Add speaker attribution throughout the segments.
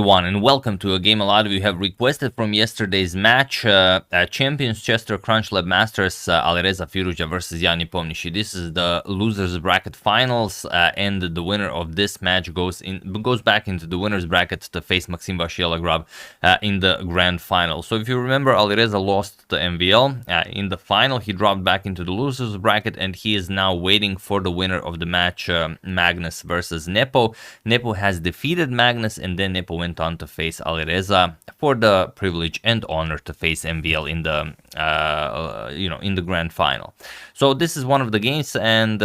Speaker 1: Everyone, and welcome to a game a lot of you have requested from yesterday's match. Champions Chester Crunch Lab Masters Alireza Firuja versus Jan Nepomniachtchi. This is the losers bracket finals, and the winner of this match goes back into the winners bracket to face Maxim Vashielagrab in the grand final. So if you remember, Alireza lost to MVL in the final. He dropped back into the losers bracket, and he is now waiting for the winner of the match, Magnus versus Nepo. Nepo has defeated Magnus, and then Nepo went on to face Alireza for the privilege and honor to face MVL in the in the grand final. So this is one of the games, and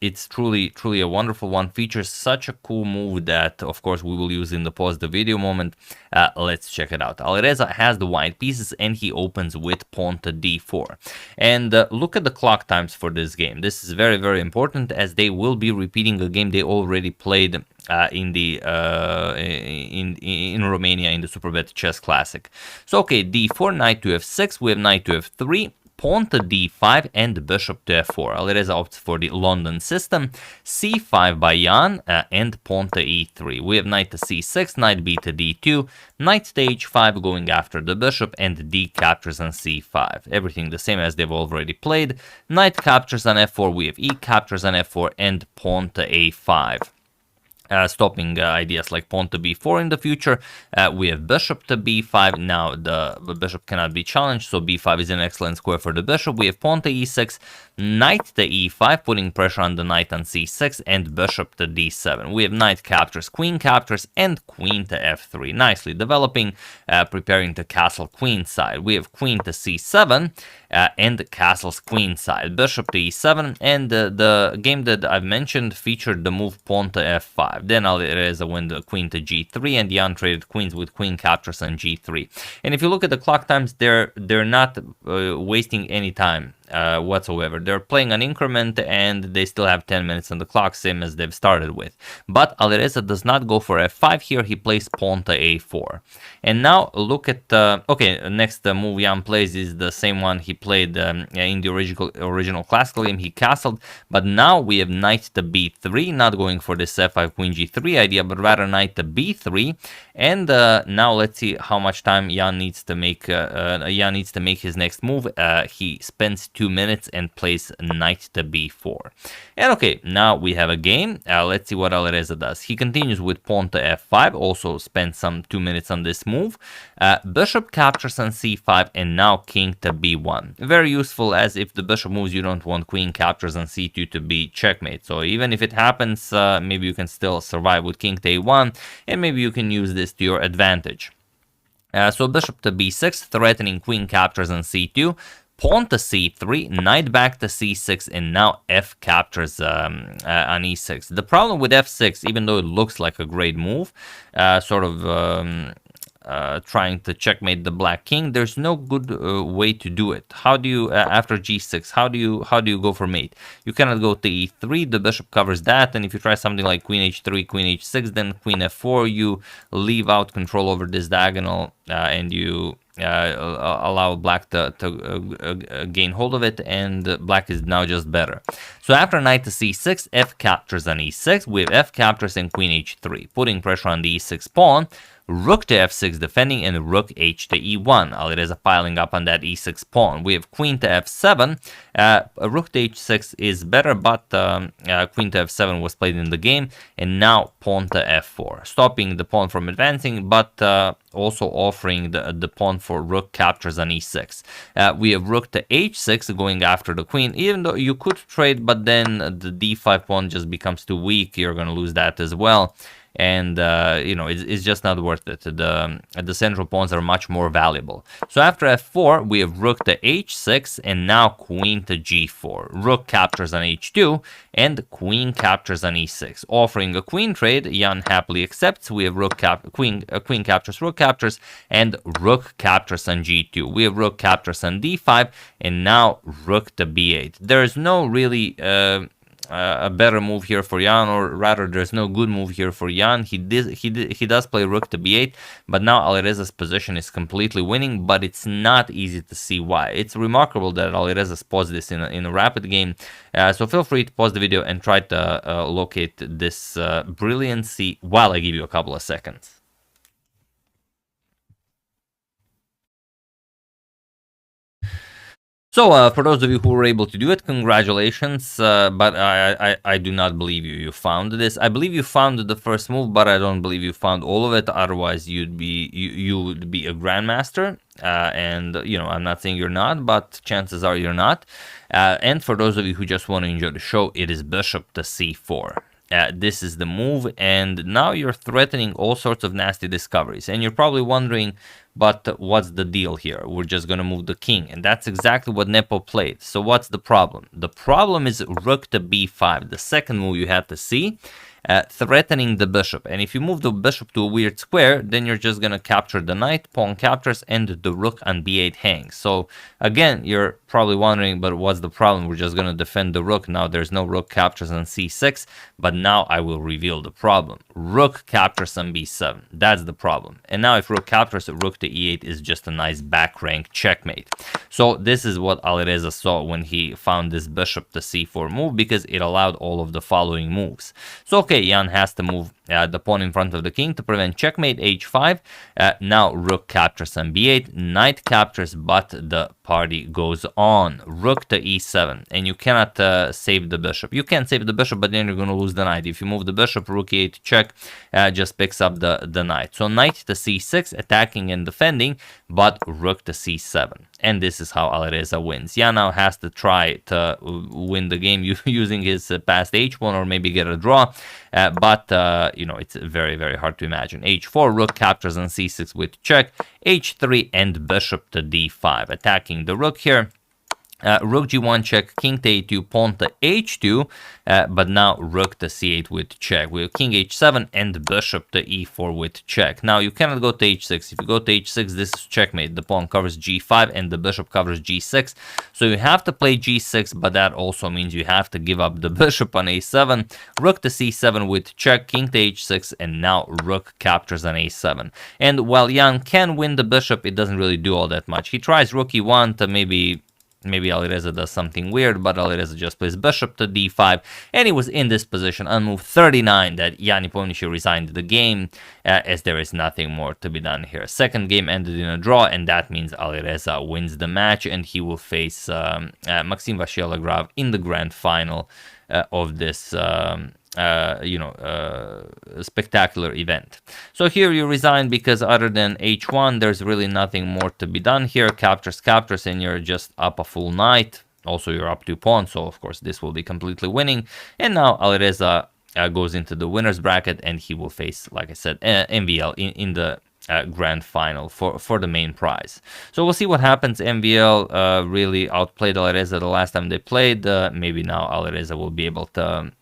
Speaker 1: it's truly a wonderful one. Features such a cool move that, of course, we will use in the pause the video moment. Let's check it out. Alireza has the white pieces, and he opens with pawn to d4. And look at the clock times for this game. This is very important, as they will be repeating a game they already played in Romania in the Superbet Chess Classic. So okay, d4, knight to f6, we have knight to f3, pawn to d5, and bishop to f4. Alireza opts for the London system. c5 by Jan, and pawn to e3. We have knight to c6, knight b to d2, knight to h5 going after the bishop, and d captures on c5. Everything the same as they've already played. Knight captures on f4, we have e captures on f4, and pawn to a5. Stopping ideas like pawn to b4 in the future. We have bishop to b5. Now the bishop cannot be challenged, so b5 is an excellent square for the bishop. We have pawn to e6, knight to e5, putting pressure on the knight on c6, and bishop to d7. We have knight captures, queen captures, and queen to f3. Nicely developing, preparing to castle queen side. We have queen to c7, and castles queen side. Bishop to e7, and the game that I've mentioned featured the move pawn to f5. Then Alireza went the queen to g3, and Jan traded queens with queen captures on g3. And if you look at the clock times, they're not wasting any time whatsoever. They're playing an increment, and they still have 10 minutes on the clock, same as they've started with. But Alireza does not go for f5 here. He plays pawn to a4. And now look at okay, next move Jan plays is the same one he played in the original classical game. He castled, but now we have knight to b3, not going for this f5 queen g3 idea, but rather knight to b3. And now let's see how much time Jan needs to make his next move. He spends 2 minutes and plays knight to b4. And okay, now we have a game. Let's see what Alireza does. He continues with pawn to f5, also spends some 2 minutes on this move. Bishop captures on c5, and now king to b1. Very useful, as if the bishop moves, you don't want queen captures on c2 to be checkmate. So even if it happens, maybe you can still survive with king to a1, and maybe you can use this to your advantage. So bishop to b6, threatening queen captures on c2. Pawn to c3, knight back to c6, and now f captures on e6. The problem with f6, even though it looks like a great move, trying to checkmate the black king, there's no good way to do it. How do you after g6? How do you go for mate? You cannot go to e3. The bishop covers that, and if you try something like queen h3, queen h6, then queen f4, you leave out control over this diagonal, and you allow black to gain hold of it, and black is now just better. So after knight to c6, f captures on e6. We have f captures and queen h3, putting pressure on the e6 pawn. Rook to f6 defending, and rook h to e1. Alireza piling up on that e6 pawn. We have queen to f7. Rook to h6 is better, but queen to f7 was played in the game. And now pawn to f4, stopping the pawn from advancing, but also offering the pawn for rook captures on e6. We have rook to h6 going after the queen, even though you could trade, but then the d5 pawn just becomes too weak. You're going to lose that as well. And it's just not worth it. The central pawns are much more valuable. So after f4, we have rook to h6, and now queen to g4. Rook captures on h2, and queen captures on e6. Offering a queen trade, Jan happily accepts. We have queen captures, rook captures, and rook captures on g2. We have rook captures on d5, and now rook to b8. There is no really a better move here for Jan, or rather there's no good move here for Jan. He does play rook to b8, but now Alireza's position is completely winning, but it's not easy to see why. It's remarkable that Alireza paused this in a rapid game, so feel free to pause the video and try to locate this brilliancy while I give you a couple of seconds. So, for those of you who were able to do it, congratulations. But I do not believe you found this. I believe you found the first move, but I don't believe you found all of it. Otherwise, you would be a grandmaster. And I'm not saying you're not, but chances are you're not. And for those of you who just want to enjoy the show, it is bishop to c4. This is the move, and now you're threatening all sorts of nasty discoveries. And you're probably wondering, but what's the deal here? We're just going to move the king, and that's exactly what Nepo played. So what's the problem? The problem is rook to b5, the second move you had to see, threatening the bishop. And if you move the bishop to a weird square, then you're just going to capture the knight, pawn captures, and the rook on b8 hangs. So again, you're probably wondering, but what's the problem? We're just going to defend the rook. Now there's no rook captures on c6, but now I will reveal the problem. Rook captures on b7. That's the problem. And now if rook captures, rook to e8 is just a nice back rank checkmate. So this is what Alireza saw when he found this bishop to c4 move, because it allowed all of the following moves. So okay, Jan has to move the pawn in front of the king to prevent checkmate, h5. Now rook captures on b8, knight captures, but the party goes on. Rook to e7, and you cannot save the bishop. You can save the bishop, but then you're going to lose the knight. If you move the bishop, rook e8 check just picks up the knight. So knight to c6, attacking and defending, but rook to c7. And this is how Alireza wins. Jan now has to try to win the game using his past h1 or maybe get a draw. But it's very, very hard to imagine. h4, rook captures on c6 with check, h3, and bishop to d5, attacking the rook here. Rook g1 check, king to a2, pawn to h2, but now rook to c8 with check. We have king h7 and bishop to e4 with check. Now you cannot go to h6. If you go to h6, this is checkmate. The pawn covers g5 and the bishop covers g6. So you have to play g6, but that also means you have to give up the bishop on a7. Rook to c7 with check, king to h6, and now rook captures on a7. And while Jan can win the bishop, it doesn't really do all that much. He tries rook e1 to maybe Alireza does something weird, but Alireza just plays bishop to d5, and he was in this position on move 39 that Jan Nepomniachtchi resigned the game, as there is nothing more to be done here. Second game ended in a draw, and that means Alireza wins the match, and he will face Maxim Vachier-Lagrave in the grand final of this spectacular event. So here you resign because other than h1, there's really nothing more to be done here. Captures, and you're just up a full knight. Also, you're up 2 pawns, so of course this will be completely winning. And now Alireza goes into the winner's bracket, and he will face, like I said, MVL in the grand final for the main prize. So we'll see what happens. MVL really outplayed Alireza the last time they played. Maybe now Alireza will be able to